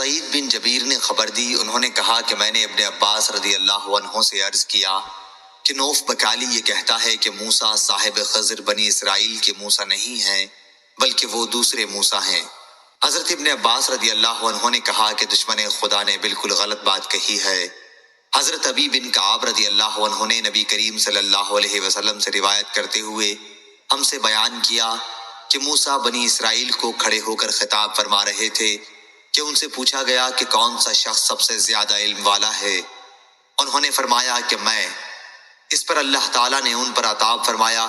سعید بن جبیر نے خبر دی، انہوں نے کہا کہ میں نے ابن عباس رضی اللہ عنہ سے عرض کیا کہ نوف بکالی یہ کہتا ہے کہ موسیٰ صاحب خضر بنی اسرائیل کے موسیٰ نہیں ہیں بلکہ وہ دوسرے موسیٰ ہیں۔ حضرت ابن عباس رضی اللہ عنہ نے کہا کہ دشمن خدا نے بالکل غلط بات کہی ہے۔ حضرت ابی بن کعب رضی اللہ عنہ نے نبی کریم صلی اللہ علیہ وسلم سے روایت کرتے ہوئے ہم سے بیان کیا کہ موسیٰ بنی اسرائیل کو کھڑے ہو کر خطاب فرما رہے تھے کہ ان سے پوچھا گیا کہ کون سا شخص سب سے زیادہ علم والا ہے؟ انہوں نے فرمایا کہ میں۔ اس پر اللہ تعالیٰ نے ان پر عطاب فرمایا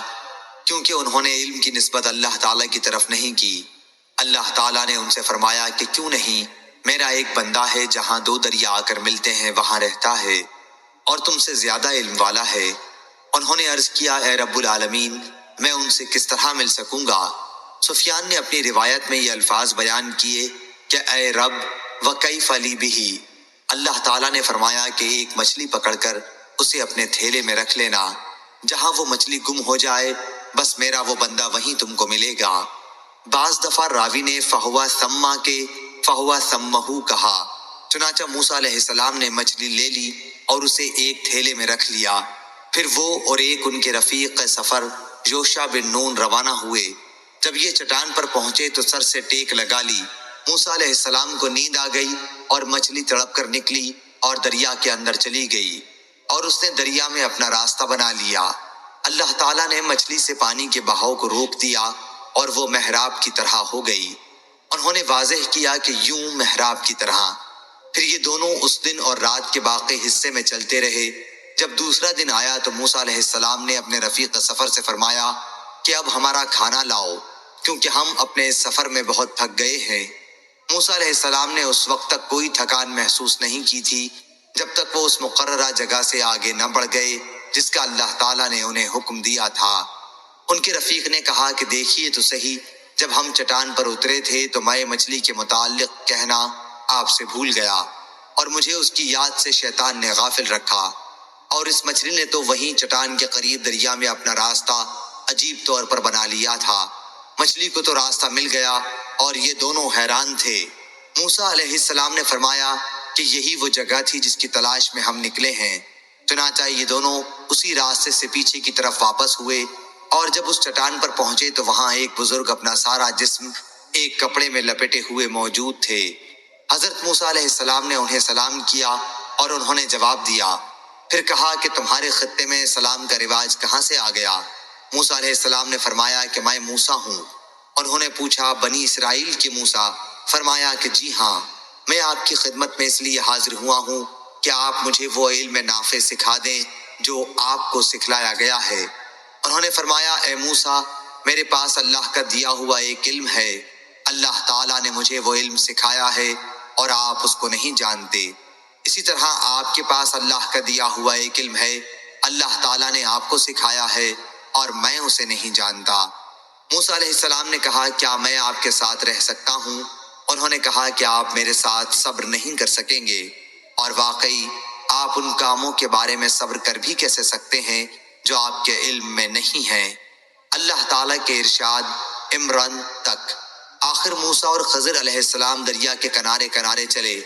کیونکہ انہوں نے علم کی نسبت اللہ تعالیٰ کی طرف نہیں کی۔ اللہ تعالیٰ نے ان سے فرمایا کہ کیوں نہیں، میرا ایک بندہ ہے جہاں دو دریا آ کر ملتے ہیں وہاں رہتا ہے اور تم سے زیادہ علم والا ہے۔ انہوں نے عرض کیا اے رب العالمین، میں ان سے کس طرح مل سکوں گا؟ سفیان نے اپنی روایت میں یہ الفاظ بیان کیے کہ اے رب وکیف لی بہ، اللہ تعالیٰ نے فرمایا کہ ایک مچھلی پکڑ کر اسے اپنے تھیلے میں رکھ لینا، جہاں وہ مچھلی گم ہو جائے بس میرا وہ بندہ وہیں تم کو ملے گا۔ بعض دفعہ راوی نے فہوا ثما کے فہوا ثمہ کہا، چنانچہ موسیٰ علیہ السلام نے مچھلی لے لی اور اسے ایک تھیلے میں رکھ لیا۔ پھر وہ اور ایک ان کے رفیق سفر یوشع بن نون روانہ ہوئے۔ جب یہ چٹان پر پہنچے تو سر سے ٹیک لگا لی۔ موسیٰ علیہ السلام کو نیند آ گئی اور مچھلی تڑپ کر نکلی اور دریا کے اندر چلی گئی اور اس نے دریا میں اپنا راستہ بنا لیا۔ اللہ تعالیٰ نے مچھلی سے پانی کے بہاؤ کو روک دیا اور وہ محراب کی طرح ہو گئی۔ انہوں نے واضح کیا کہ یوں محراب کی طرح۔ پھر یہ دونوں اس دن اور رات کے باقی حصے میں چلتے رہے۔ جب دوسرا دن آیا تو موسیٰ علیہ السلام نے اپنے رفیق سفر سے فرمایا کہ اب ہمارا کھانا لاؤ کیونکہ ہم اپنے اس سفر میں بہت تھک گئے ہیں۔ موسیٰ علیہ السلام نے اس وقت تک کوئی تھکان محسوس نہیں کی تھی جب تک وہ اس مقررہ جگہ سے آگے نہ بڑھ گئے جس کا اللہ تعالیٰ نے انہیں حکم دیا تھا۔ ان کے رفیق نے کہا کہ دیکھیے تو صحیح، جب ہم چٹان پر اترے تھے تو میں مچھلی کے متعلق کہنا آپ سے بھول گیا اور مجھے اس کی یاد سے شیطان نے غافل رکھا، اور اس مچھلی نے تو وہیں چٹان کے قریب دریا میں اپنا راستہ عجیب طور پر بنا لیا تھا۔ مچھلی کو تو راستہ مل گیا اور یہ دونوں حیران تھے۔ موسیٰ علیہ السلام نے فرمایا کہ یہی وہ جگہ تھی جس کی تلاش میں ہم نکلے ہیں۔ چنانچہ یہ دونوں اسی راستے سے پیچھے کی طرف واپس ہوئے اور جب اس چٹان پر پہنچے تو وہاں ایک بزرگ اپنا سارا جسم ایک کپڑے میں لپیٹے ہوئے موجود تھے۔ حضرت موسیٰ علیہ السلام نے انہیں سلام کیا اور انہوں نے جواب دیا۔ پھر کہا کہ تمہارے خطے میں سلام کا رواج کہاں سے آ گیا؟ موسیٰ علیہ السلام نے فرمایا کہ میں موسیٰ ہوں۔ انہوں نے پوچھا بنی اسرائیل کے موسیٰ؟ فرمایا کہ جی ہاں، میں آپ کی خدمت میں اس لیے حاضر ہوا ہوں کہ آپ مجھے وہ علم نافع سکھا دیں جو آپ کو سکھلایا گیا ہے۔ انہوں نے فرمایا اے موسیٰ، میرے پاس اللہ کا دیا ہوا ایک علم ہے، اللہ تعالیٰ نے مجھے وہ علم سکھایا ہے اور آپ اس کو نہیں جانتے۔ اسی طرح آپ کے پاس اللہ کا دیا ہوا ایک علم ہے، اللہ تعالیٰ نے آپ کو سکھایا ہے اور میں اسے نہیں جانتا۔ موسیٰ علیہ السلام نے کہا کیا میں آپ کے ساتھ رہ سکتا ہوں؟ انہوں نے کہا کہ آپ میرے ساتھ صبر نہیں کر سکیں گے، اور واقعی آپ ان کاموں کے بارے میں صبر کر بھی کیسے سکتے ہیں جو آپ کے علم میں نہیں ہیں۔ اللہ تعالیٰ کے ارشاد عمران تک۔ آخر موسیٰ اور خضر علیہ السلام دریا کے کنارے کنارے چلے،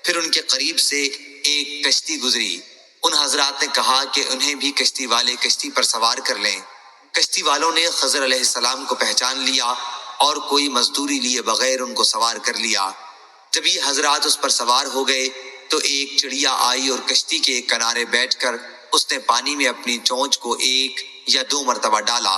پھر ان کے قریب سے ایک کشتی گزری۔ ان حضرات نے کہا کہ انہیں بھی کشتی والے کشتی پر سوار کر لیں۔ کشتی والوں نے خضر علیہ السلام کو پہچان لیا اور کوئی مزدوری لیے بغیر ان کو سوار کر لیا۔ جب یہ حضرات اس پر سوار ہو گئے تو ایک چڑیا آئی اور کشتی کے ایک کنارے بیٹھ کر اس نے پانی میں اپنی چونچ کو 1 یا 2 مرتبہ ڈالا۔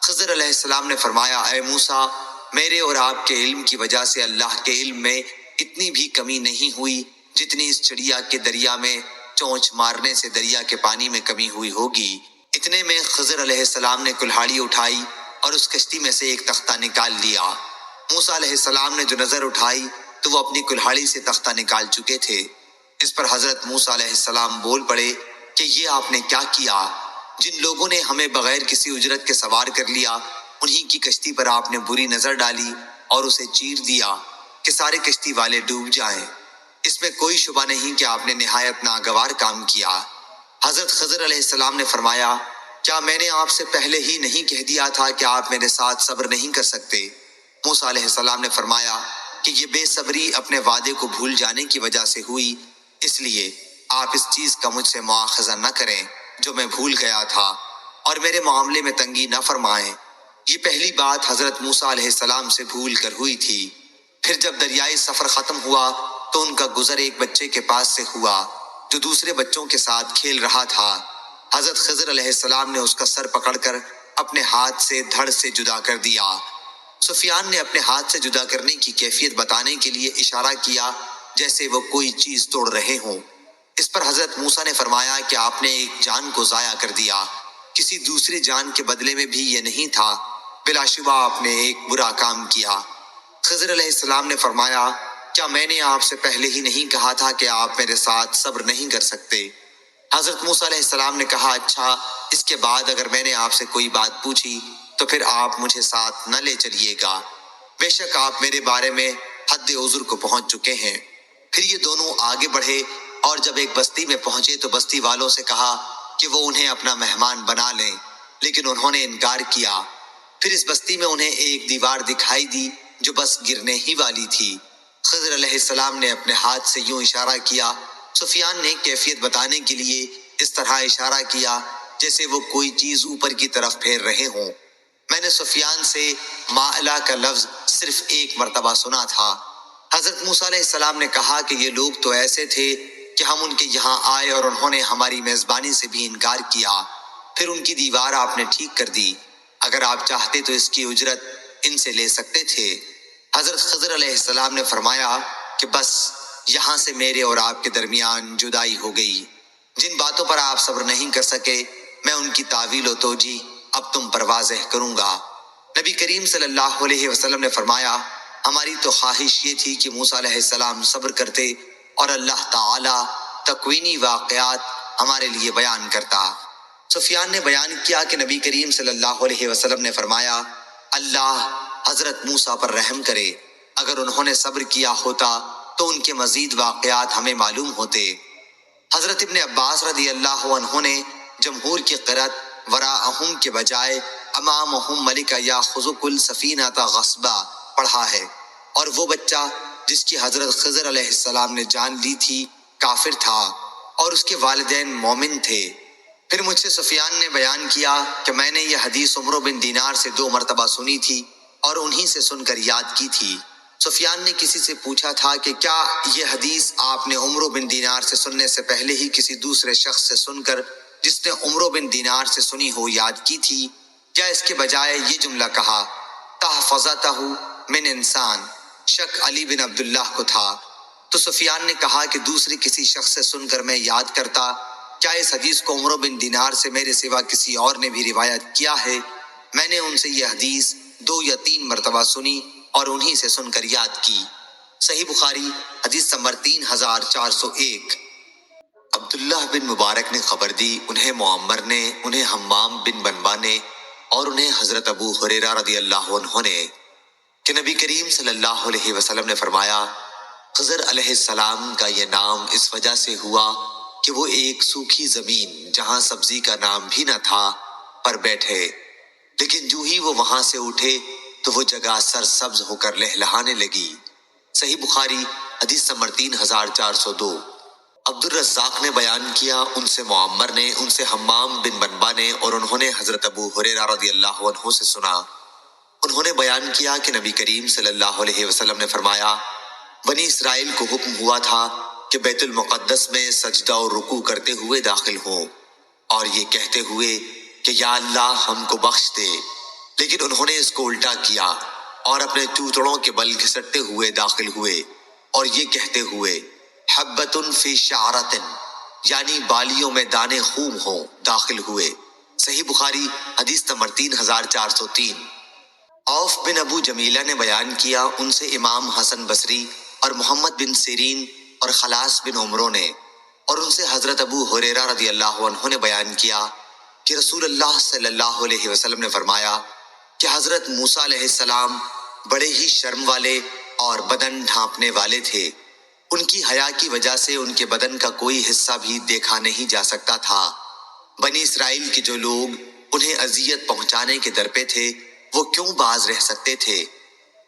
خضر علیہ السلام نے فرمایا اے موسیٰ، میرے اور آپ کے علم کی وجہ سے اللہ کے علم میں اتنی بھی کمی نہیں ہوئی جتنی اس چڑیا کے دریا میں چونچ مارنے سے دریا کے پانی میں کمی ہوئی ہوگی۔ اتنے میں خضر علیہ السلام نے کلہاڑی اٹھائی اور اس کشتی میں سے ایک تختہ نکال لیا۔ موسیٰ علیہ السلام نے جو نظر اٹھائی تو وہ اپنی کلہاڑی سے تختہ نکال چکے تھے۔ اس پر حضرت موسیٰ علیہ السلام بول پڑے کہ یہ آپ نے کیا کیا؟ جن لوگوں نے ہمیں بغیر کسی اجرت کے سوار کر لیا انہی کی کشتی پر آپ نے بری نظر ڈالی اور اسے چیر دیا کہ سارے کشتی والے ڈوب جائیں۔ اس میں کوئی شبہ نہیں کہ آپ نے نہایت ناگوار کام کیا۔ حضرت خضر علیہ السلام نے فرمایا کیا میں نے آپ سے پہلے ہی نہیں کہہ دیا تھا کہ آپ میرے ساتھ صبر نہیں کر سکتے؟ موسیٰ علیہ السلام نے فرمایا کہ یہ بے صبری اپنے وعدے کو بھول جانے کی وجہ سے ہوئی، اس لیے آپ اس چیز کا مجھ سے مواخذہ نہ کریں جو میں بھول گیا تھا، اور میرے معاملے میں تنگی نہ فرمائیں۔ یہ پہلی بات حضرت موسیٰ علیہ السلام سے بھول کر ہوئی تھی۔ پھر جب دریائے سفر ختم ہوا تو ان کا گزر ایک بچے کے پاس سے ہوا جو دوسرے بچوں کے ساتھ کھیل رہا تھا۔ حضرت خضر علیہ السلام نے اس کا سر پکڑ کر اپنے ہاتھ سے دھڑ سے جدا کر دیا۔ سفیان نے اپنے ہاتھ سے جدا کرنے کی کیفیت بتانے کے لیے اشارہ کیا جیسے وہ کوئی چیز توڑ رہے ہوں۔ اس پر حضرت موسیٰ نے فرمایا کہ آپ نے ایک جان کو ضائع کر دیا، کسی دوسری جان کے بدلے میں بھی یہ نہیں تھا، بلا شبہ آپ نے ایک برا کام کیا۔ خضر علیہ السلام نے فرمایا، کیا میں نے آپ سے پہلے ہی نہیں کہا تھا کہ آپ میرے ساتھ صبر نہیں کر سکتے؟ حضرت موسیٰ علیہ السلام نے کہا، اچھا، اس کے بعد اگر میں نے آپ سے کوئی بات پوچھی تو پھر آپ مجھے ساتھ نہ لے چلیے گا، بے شک آپ میرے بارے میں حد عذر کو پہنچ چکے ہیں۔ پھر یہ دونوں آگے بڑھے اور جب ایک بستی میں پہنچے تو بستی والوں سے کہا کہ وہ انہیں اپنا مہمان بنا لیں، لیکن انہوں نے انکار کیا۔ پھر اس بستی میں انہیں ایک دیوار دکھائی دی جو بس گرنے ہی والی تھی۔ خضر علیہ السلام نے اپنے ہاتھ سے یوں اشارہ کیا۔ سفیان نے کیفیت بتانے کے لیے اس طرح اشارہ کیا جیسے وہ کوئی چیز اوپر کی طرف پھیر رہے ہوں۔ میں نے سفیان سے مائلہ کا لفظ صرف ایک مرتبہ سنا تھا۔ حضرت موسیٰ علیہ السلام نے کہا کہ یہ لوگ تو ایسے تھے کہ ہم ان کے یہاں آئے اور انہوں نے ہماری میزبانی سے بھی انکار کیا، پھر ان کی دیوار آپ نے ٹھیک کر دی، اگر آپ چاہتے تو اس کی اجرت ان سے لے سکتے تھے۔ حضرت خضر علیہ السلام نے فرمایا کہ بس یہاں سے میرے اور آپ کے درمیان جدائی ہو گئی۔ جن باتوں پر آپ صبر نہیں کر سکے میں ان کی تعویل و توجیہ اب تم پر واضح کروں گا۔ نبی کریم صلی اللہ علیہ وسلم نے فرمایا، ہماری تو خواہش یہ تھی کہ موسیٰ علیہ السلام صبر کرتے اور اللہ تعالی تکوینی واقعات ہمارے لیے بیان کرتا۔ سفیان نے بیان کیا کہ نبی کریم صلی اللہ علیہ وسلم نے فرمایا، اللہ حضرت موسیٰ پر رحم کرے، اگر انہوں نے صبر کیا ہوتا تو ان کے مزید واقعات ہمیں معلوم ہوتے۔ حضرت ابن عباس رضی اللہ عنہ نے جمہور کی قرأت وراءہم کے بجائے امامہم ملکہ یاخذک السفینۃ غصبا پڑھا ہے، اور وہ بچہ جس کی حضرت خضر علیہ السلام نے جان لی تھی کافر تھا اور اس کے والدین مومن تھے۔ پھر مجھ سے سفیان نے بیان کیا کہ میں نے یہ حدیث عمرو بن دینار سے 2 مرتبہ سنی تھی اور انہی سے سن کر یاد کی تھی۔ سفیان نے کسی سے پوچھا تھا کہ کیا یہ حدیث آپ نے عمرو بن دینار سے سننے سے پہلے ہی کسی دوسرے شخص سے سن کر جس نے عمرو بن دینار سے سنی ہو یاد کی تھی، یا اس کے بجائے یہ جملہ کہا، تحفظتہ من انسان؟ شک علی بن عبداللہ کو تھا۔ تو سفیان نے کہا کہ دوسرے کسی شخص سے سن کر میں یاد کرتا، کیا اس حدیث کو عمرو بن دینار سے میرے سوا کسی اور نے بھی روایت کیا ہے؟ میں نے ان سے یہ حدیث 2 یا 3 مرتبہ سنی اور انہی سے سن کر یاد کی۔ صحیح بخاری حدیث نمبر 3401۔ عبداللہ بن مبارک نے خبر دی، انہیں معمر نے، انہیں حمام بن بنبا نے اور انہیں حضرت ابو ہریرہ رضی اللہ عنہ نے کہ نبی کریم صلی اللہ علیہ وسلم نے فرمایا، خضر علیہ السلام کا یہ نام اس وجہ سے ہوا کہ وہ ایک سوکھی زمین جہاں سبزی کا نام بھی نہ تھا پر بیٹھے، لیکن جو ہی وہ وہاں سے اٹھے تو وہ جگہ سرسبز ہو کر لہلہانے لگی۔ صحیح بخاری حدیث نمبر 3402۔ عبد الرزاق نے بیان کیا، ان سے معمر نے، ان سے حمام بن بنبا نے اور انہوں نے حضرت ابو ہریرہ رضی اللہ عنہ سے سنا، انہوں نے بیان کیا کہ نبی کریم صلی اللہ علیہ وسلم نے فرمایا، بنی اسرائیل کو حکم ہوا تھا کہ بیت المقدس میں سجدہ اور رکوع کرتے ہوئے داخل ہوں اور یہ کہتے ہوئے کہ یا اللہ ہم کو بخش دے، لیکن انہوں نے اس کو الٹا کیا اور اپنے چوتڑوں کے بل گھسٹتے ہوئے داخل ہوئے اور یہ کہتے ہوئے حبۃ فی شعرۃ، یعنی بالیوں میں دانے خوب ہوں، داخل ہوئے۔ صحیح بخاری حدیث نمبر 3403۔ عوف بن ابو جمیلہ نے بیان کیا، ان سے امام حسن بصری اور محمد بن سیرین اور خلاص بن عمرو نے اور ان سے حضرت ابو ہریرہ رضی اللہ عنہ نے بیان کیا کہ رسول اللہ صلی اللہ علیہ وسلم نے فرمایا کہ حضرت موسیٰ علیہ السلام بڑے ہی شرم والے اور بدن ڈھانپنے والے تھے، ان کی حیا کی وجہ سے ان کے بدن کا کوئی حصہ بھی دیکھا نہیں جا سکتا تھا۔ بنی اسرائیل کے جو لوگ انہیں اذیت پہنچانے کے در پہ تھے وہ کیوں باز رہ سکتے تھے؟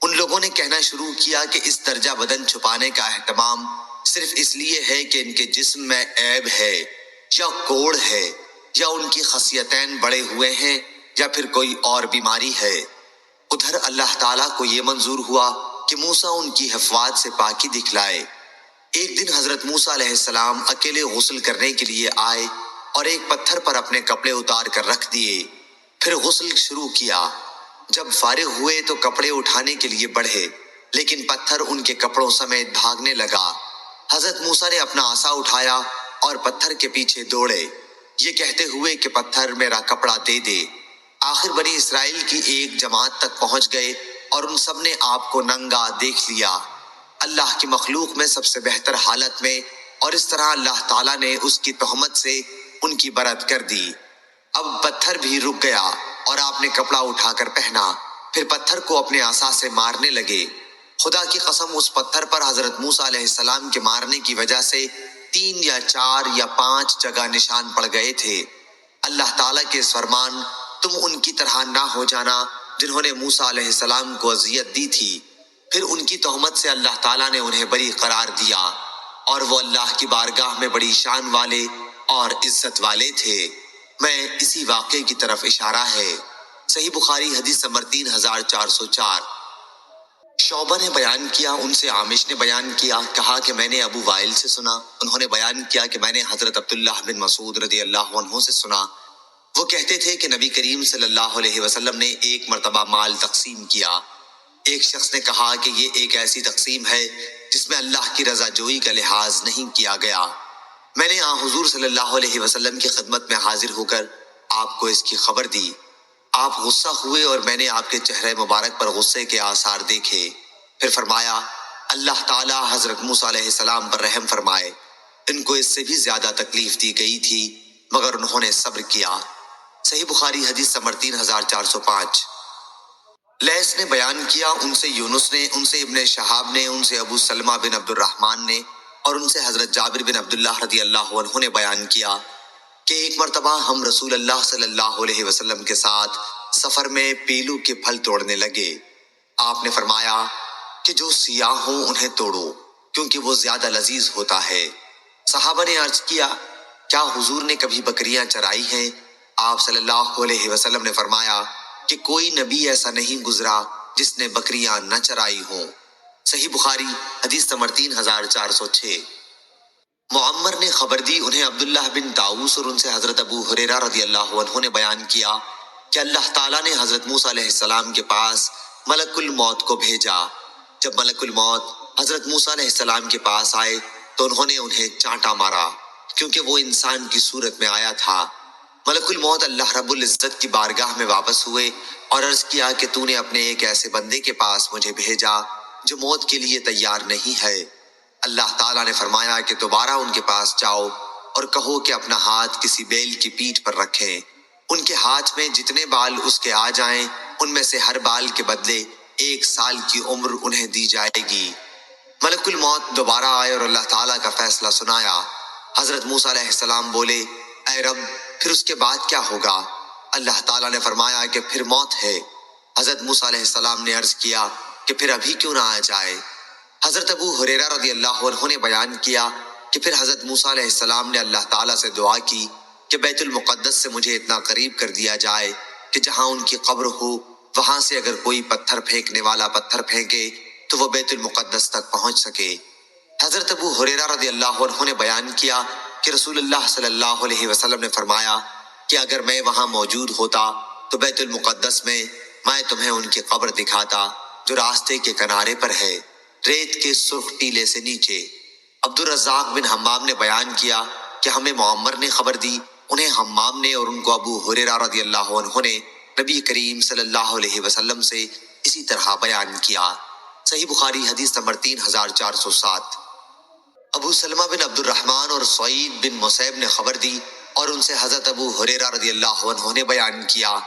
ان لوگوں نے کہنا شروع کیا کہ اس درجہ بدن چھپانے کا اہتمام صرف اس لیے ہے کہ ان کے جسم میں عیب ہے یا کوڑ ہے یا ان کی خصیتین بڑے ہوئے ہیں یا پھر کوئی اور بیماری ہے۔ ادھر اللہ تعالیٰ کو یہ منظور ہوا کہ موسیٰ ان کی حفوات سے پاکی دکھلائے۔ ایک دن حضرت موسیٰ علیہ السلام اکیلے غسل کرنے کے لیے آئے اور ایک پتھر پر اپنے کپڑے اتار کر رکھ دیے، پھر غسل شروع کیا۔ جب فارغ ہوئے تو کپڑے اٹھانے کے لیے بڑھے، لیکن پتھر ان کے کپڑوں سمیت بھاگنے لگا۔ حضرت موسیٰ نے اپنا عصا اٹھایا اور پتھر کے پیچھے دوڑے، یہ کہتے ہوئے کہ پتھر میرا کپڑا دے دے۔ آخر بنی اسرائیل کی ایک جماعت تک پہنچ گئے اور ان سب نے آپ کو ننگا دیکھ لیا، اللہ کی مخلوق میں سب سے بہتر حالت میں، اور اس طرح اللہ تعالیٰ نے اس کی تہمت سے ان کی برت کر دی۔ اب پتھر بھی رک گیا اور آپ نے کپڑا اٹھا کر پہنا، پھر پتھر کو اپنے عصا سے مارنے لگے۔ خدا کی قسم اس پتھر پر حضرت موسیٰ علیہ السلام کے مارنے کی وجہ سے 3 یا 4 یا 5 جگہ نشان پڑ گئے تھے۔ اللہ تعالیٰ کے اس فرمان تم ان کی طرح نہ ہو جانا جنہوں نے موسیٰ علیہ السلام کو اذیت دی تھی۔ پھر ان کی تہمت سے اللہ تعالیٰ نے انہیں بری قرار دیا، اور وہ اللہ کی بارگاہ میں بڑی شان والے اور عزت والے تھے۔ میں اسی واقعے کی طرف اشارہ ہے۔ صحیح بخاری حدیث نمبر 3404۔ شعبہ نے بیان کیا، ان سے عامش نے بیان کیا، کہا کہ میں نے ابو وائل سے سنا، انہوں نے بیان کیا کہ میں نے حضرت عبداللہ بن مسعود رضی اللہ عنہ سے سنا، وہ کہتے تھے کہ نبی کریم صلی اللہ علیہ وسلم نے ایک مرتبہ مال تقسیم کیا۔ ایک شخص نے کہا کہ یہ ایک ایسی تقسیم ہے جس میں اللہ کی رضا جوئی کا لحاظ نہیں کیا گیا۔ میں نے حضور صلی اللہ علیہ وسلم کی خدمت میں حاضر ہو کر آپ کو اس کی خبر دی۔ آپ غصہ ہوئے اور میں نے آپ کے چہرے مبارک پر غصے کے آثار دیکھے۔ پھر فرمایا، اللہ تعالیٰ حضرت موسیٰ علیہ السلام پر رحم فرمائے، ان کو اس سے بھی زیادہ تکلیف دی گئی تھی مگر انہوں نے صبر کیا۔ صحیح بخاری حدیث نمبر 3405۔ لیث نے بیان کیا، ان سے یونس نے، ان سے ابن شہاب نے، ان سے ابو سلمہ بن عبد الرحمن نے، اور ان سے حضرت جابر بن عبداللہ رضی اللہ عنہ نے بیان کیا کہ ایک مرتبہ ہم رسول اللہ صلی اللہ علیہ وسلم کے ساتھ سفر میں پیلو کے پھل توڑنے لگے۔ آپ نے فرمایا کہ جو سیاہ ہوں انہیں توڑو، کیونکہ وہ زیادہ لذیذ ہوتا ہے۔ صحابہ نے عرض کیا، کیا حضور نے کبھی بکریاں چرائی ہیں؟ آپ صلی اللہ علیہ وسلم نے فرمایا کہ کوئی نبی ایسا نہیں گزرا جس نے بکریاں نہ چرائی ہوں۔ صحیح بخاری حدیث نمبر 3406۔ معمر نے خبر دی، انہیں عبداللہ بن طاؤس اور ان سے حضرت ابو ہریرہ رضی اللہ عنہ نے بیان کیا کہ اللہ تعالیٰ نے حضرت موسیٰ علیہ السلام کے پاس ملک الموت کو بھیجا۔ جب ملک الموت حضرت موسیٰ علیہ السلام کے پاس آئے تو انہوں نے انہیں چانٹا مارا، کیونکہ وہ انسان کی صورت میں آیا تھا۔ ملک الموت اللہ رب العزت کی بارگاہ میں واپس ہوئے اور عرض کیا کہ تو نے اپنے ایک ایسے بندے کے پاس مجھے بھیجا جو موت کے لیے تیار نہیں ہے۔ اللہ تعالیٰ نے فرمایا کہ دوبارہ ان کے پاس جاؤ اور کہو کہ اپنا ہاتھ کسی بیل کی پیٹھ پر رکھیں، ان کے ہاتھ میں جتنے بال اس کے آ جائیں ان میں سے ہر بال کے بدلے 1 سال کی عمر انہیں دی جائے گی۔ ملک الموت دوبارہ آئے اور اللہ تعالیٰ کا فیصلہ سنایا۔ حضرت موسیٰ علیہ السلام بولے، اے رب، پھر اس کے بعد کیا ہوگا؟ اللہ تعالیٰ نے فرمایا کہ پھر موت ہے۔ حضرت موسیٰ علیہ السلام نے عرض کیا کہ پھر ابھی کیوں نہ آ جائے؟ حضرت ابو ہریرہ رضی اللہ عنہ نے بیان کیا کہ پھر حضرت موسیٰ علیہ السلام نے اللہ تعالیٰ سے دعا کی کہ بیت المقدس سے مجھے اتنا قریب کر دیا جائے کہ جہاں ان کی قبر ہو وہاں سے اگر کوئی پتھر پھینکنے والا پتھر پھینکے تو وہ بیت المقدس تک پہنچ سکے۔ حضرت ابو ہریرہ رضی اللہ عنہ نے بیان کیا کہ رسول اللہ صلی اللہ علیہ وسلم نے فرمایا کہ اگر میں وہاں موجود ہوتا تو بیت المقدس میں تمہیں ان کی قبر دکھاتا جو راستے کے کنارے پر ہے، ریت کے سرخ ٹیلے سے نیچے۔ عبد الرزاق بن حمام نے بیان کیا کہ ہمیں معمر نے خبر دی، انہیں حمام نے اور ان کو ابو ہریرہ رضی اللہ عنہ نے نبی کریم صلی اللہ علیہ وسلم سے اسی طرح بیان کیا۔ صحیح بخاری حدیث نمبر 3407۔ ابو سلمہ بن عبد الرحمن اور سعید بن مسیب نے خبر دی اور ان سے حضرت ابو ہریرہ رضی اللہ عنہ نے بیان کیا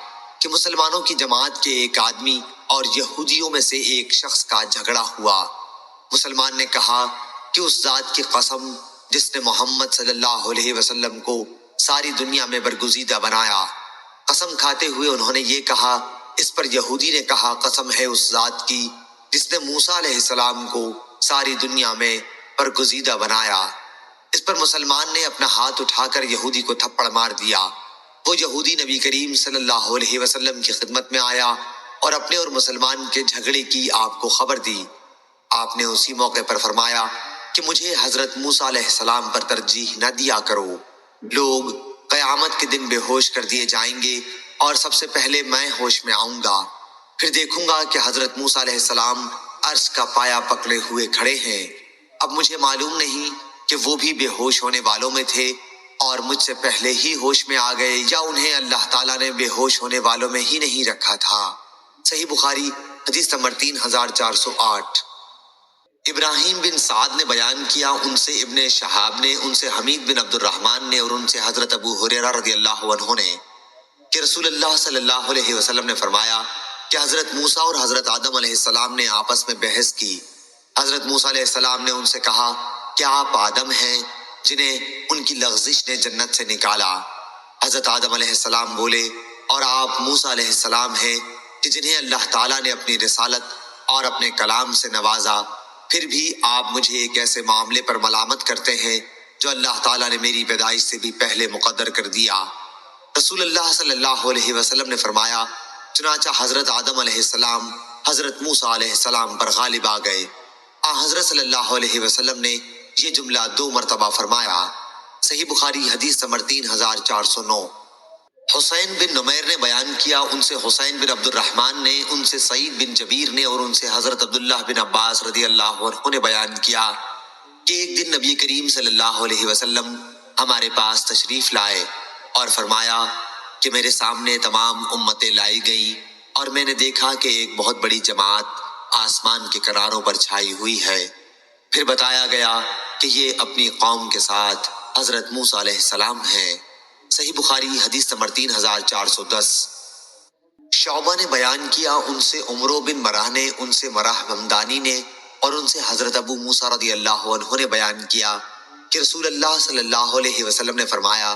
کہ مسلمانوں کی جماعت کے ایک آدمی اور یہودیوں میں سے ایک شخص کا جھگڑا ہوا۔ مسلمان نے کہا کہ اس ذات کی قسم جس نے محمد صلی اللہ علیہ وسلم کو ساری دنیا میں برگزیدہ بنایا۔ قسم کھاتے ہوئے انہوں نے یہ کہا۔ اس پر یہودی نے کہا، قسم ہے اس ذات کی جس نے موسیٰ علیہ السلام کو ساری دنیا میں برگزیدہ بنایا۔ اس پر مسلمان نے اپنا ہاتھ اٹھا کر یہودی کو تھپڑ مار دیا۔ وہ یہودی نبی کریم صلی اللہ علیہ وسلم کی خدمت میں آیا اور اپنے اور مسلمان کے جھگڑے کی آپ کو خبر دی۔ آپ نے اسی موقع پر فرمایا کہ مجھے حضرت موسیٰ علیہ السلام پر ترجیح نہ دیا کرو۔ لوگ قیامت کے دن بے ہوش کر دیے جائیں گے اور سب سے پہلے میں ہوش میں آؤں گا۔ پھر دیکھوں گا کہ حضرت موسیٰ علیہ السلام عرش کا پایا پکڑے ہوئے کھڑے ہیں۔ اب مجھے معلوم نہیں کہ وہ بھی بے ہوش ہونے والوں میں تھے اور مجھ سے پہلے ہی ہوش میں آ گئے یا انہیں اللہ تعالیٰ نے بے ہوش ہونے والوں میں ہی نہیں رکھا تھا۔ صحیح بخاری حدیث نمبر 3408۔ ابراہیم بن سعد نے بیان کیا، ان سے ابن شہاب نے، ان سے حمید بن عبد الرحمن نے اور ان سے حضرت ابو ہریرہ رضی اللہ عنہ نے کہ رسول اللہ صلی اللہ علیہ وسلم نے فرمایا کہ حضرت موسیٰ اور حضرت آدم علیہ السلام نے آپس میں بحث کی۔ حضرت موسیٰ علیہ السلام نے ان سے کہا کہ آپ آدم ہیں جنہیں ان کی لغزش نے جنت سے نکالا۔ حضرت آدم علیہ السلام بولے اور آپ موسیٰ علیہ السلام ہیں کہ جنہیں اللہ تعالیٰ نے اپنی رسالت اور اپنے کلام سے نوازا۔ پھر بھی آپ مجھے ایک ایسے معاملے پر ملامت کرتے ہیں جو اللہ تعالیٰ نے میری پیدائش سے بھی پہلے مقدر کر دیا۔ رسول اللہ صلی اللہ علیہ وسلم نے فرمایا، چنانچہ حضرت آدم علیہ السلام حضرت موسیٰ علیہ السلام پر غالب آ گئے۔ حضرت صلی اللہ علیہ وسلم نے یہ جملہ 2 مرتبہ فرمایا۔ صحیح بخاری حدیث نمبر 3409۔ حسین بن نمیر نے بیان کیا، ان سے حسین بن عبد الرحمن نے، ان سے سعید بن جبیر نے اور ان سے حضرت عبداللہ بن عباس رضی اللہ عنہ نے بیان کیا کہ ایک دن نبی کریم صلی اللہ علیہ وسلم ہمارے پاس تشریف لائے اور فرمایا کہ میرے سامنے تمام امتیں لائی گئیں اور میں نے دیکھا کہ ایک بہت بڑی جماعت آسمان کے کناروں پر چھائی ہوئی ہے۔ پھر بتایا گیا کہ یہ اپنی قوم کے ساتھ حضرت موسیٰ علیہ السلام ہیں۔ صحیح بخاری حدیث نمبر 3410۔ شعبہ نے بیان کیا، ان سے عمرو بن مرہ نے، ان سے مرہ حمدانی نے اور ان سے حضرت ابو موسیٰ رضی اللہ عنہ نے بیان کیا کہ رسول اللہ صلی اللہ علیہ وسلم نے فرمایا،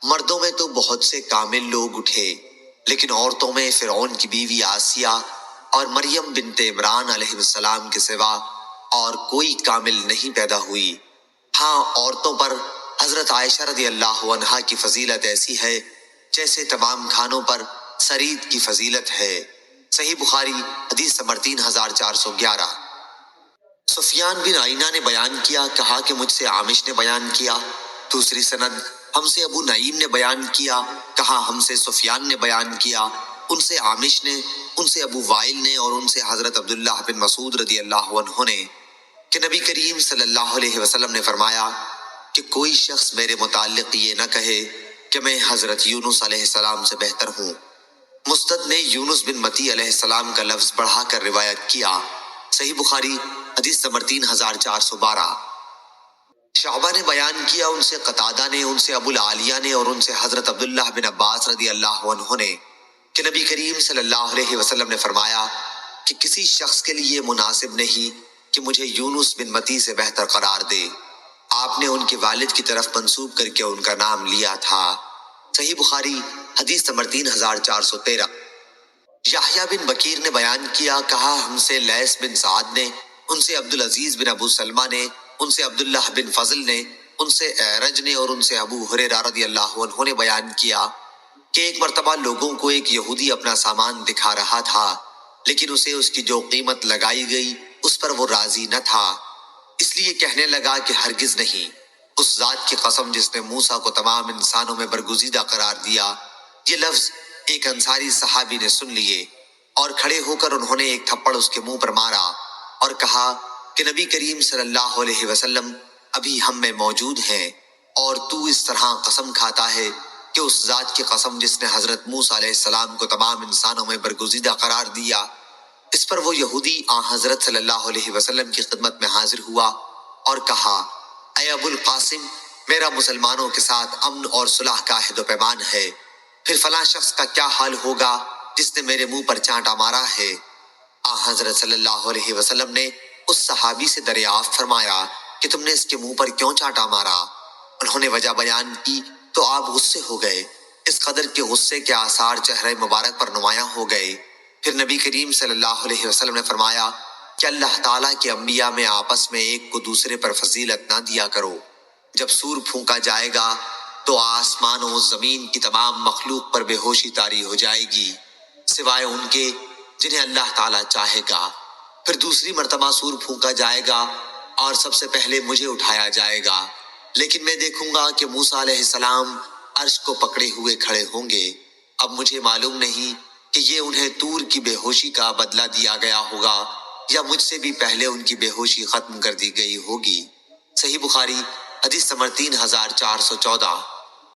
مردوں میں تو بہت سے کامل لوگ اٹھے لیکن عورتوں میں فرعون کی بیوی آسیہ اور مریم بنت عمران علیہ السلام کے سوا اور کوئی کامل نہیں پیدا ہوئی۔ ہاں، عورتوں پر حضرت عائشہ رضی اللہ عنہا کی فضیلت ایسی ہے جیسے تمام کھانوں پر سرید کی فضیلت ہے۔ صحیح بخاری حدیث نمبر 3411۔ سفیان بن عینہ نے بیان کیا، کہا کہ مجھ سے عامش نے بیان کیا۔ دوسری سند ہم سے ابو نعیم نے بیان کیا، کہا ہم سے سفیان نے بیان کیا، ان سے عامش نے، ان سے ابو وائل نے اور ان سے حضرت عبداللہ بن مسعود رضی اللہ عنہ نے کہ نبی کریم صلی اللہ علیہ وسلم نے فرمایا کہ کوئی شخص میرے متعلق یہ نہ کہے کہ میں حضرت یونس علیہ السلام سے بہتر ہوں۔ مستد نے یونس بن متی علیہ السلام کا لفظ بڑھا کر روایت کیا۔ صحیح بخاری حدیث نمبر 3412۔ شعبہ نے بیان کیا، ان سے قتادہ نے، ان سے ابو العالیہ نے اور ان سے حضرت عبداللہ بن عباس رضی اللہ عنہ نے کہ نبی کریم صلی اللہ علیہ وسلم نے فرمایا کہ کسی شخص کے لیے مناسب نہیں کہ مجھے یونس بن متی سے بہتر قرار دے۔ آپ نے ان کے والد کی طرف منسوب کر کے ان کا نام لیا تھا۔ صحیح بخاری حدیث نمبر 3413۔ یحییٰ بن بکیر نے بیان کیا، کہا ہم سے لیث بن سعد نے، ان سے عبدالعزیز بن ابو سلمہ نے، ان سے عبداللہ بن فضل نے، ان سے اعرج نے اور ان سے ابو ہریرہ رضی اللہ عنہ نے بیان کیا کہ ایک مرتبہ لوگوں کو ایک یہودی اپنا سامان دکھا رہا تھا لیکن اسے اس کی جو قیمت لگائی گئی اس پر وہ راضی نہ تھا، اس لیے کہنے لگا کہ ہرگز نہیں، اس ذات کی قسم جس نے موسیٰ کو تمام انسانوں میں برگزیدہ قرار دیا۔ یہ لفظ ایک انصاری صحابی نے سن لیے اور کھڑے ہو کر انہوں نے ایک تھپڑ اس کے منہ پر مارا اور کہا کہ نبی کریم صلی اللہ علیہ وسلم ابھی ہم میں موجود ہیں اور تو اس طرح قسم کھاتا ہے کہ اس ذات کی قسم جس نے حضرت موسیٰ علیہ السلام کو تمام انسانوں میں برگزیدہ قرار دیا۔ اس پر وہ یہودی حضرت صلی اللہ علیہ وسلم کی خدمت میں حاضر ہوا اور کہا، اے ابو القاسم، میرا مسلمانوں کے ساتھ امن اور صلح کا عہد و پیمان ہے، پھر فلاں شخص کا کیا حال ہوگا جس نے میرے منہ پر چانٹا مارا ہے۔ حضرت صلی اللہ علیہ وسلم نے اس صحابی سے دریافت فرمایا کہ تم نے اس کے منہ پر کیوں چانٹا مارا؟ انہوں نے وجہ بیان کی تو آپ غصے ہو گئے، اس قدر کے غصے کے آثار چہرے مبارک پر نمایاں ہو گئے۔ پھر نبی کریم صلی اللہ علیہ وسلم نے فرمایا کہ اللہ تعالیٰ کے انبیاء میں آپس میں ایک کو دوسرے پر فضیلت نہ دیا کرو۔ جب سور پھونکا جائے گا تو آسمان و زمین کی تمام مخلوق پر بے ہوشی طاری ہو جائے گی سوائے ان کے جنہیں اللہ تعالیٰ چاہے گا۔ پھر دوسری مرتبہ سور پھونکا جائے گا اور سب سے پہلے مجھے اٹھایا جائے گا، لیکن میں دیکھوں گا کہ موسیٰ علیہ السلام عرش کو پکڑے ہوئے کھڑے ہوں گے۔ اب مجھے معلوم نہیں کہ یہ انہیں طور کی بے ہوشی کا بدلہ دیا گیا ہوگا یا مجھ سے بھی پہلے ان کی بے ہوشی ختم کر دی گئی ہوگی۔ صحیح بخاری حدیث نمبر 3414۔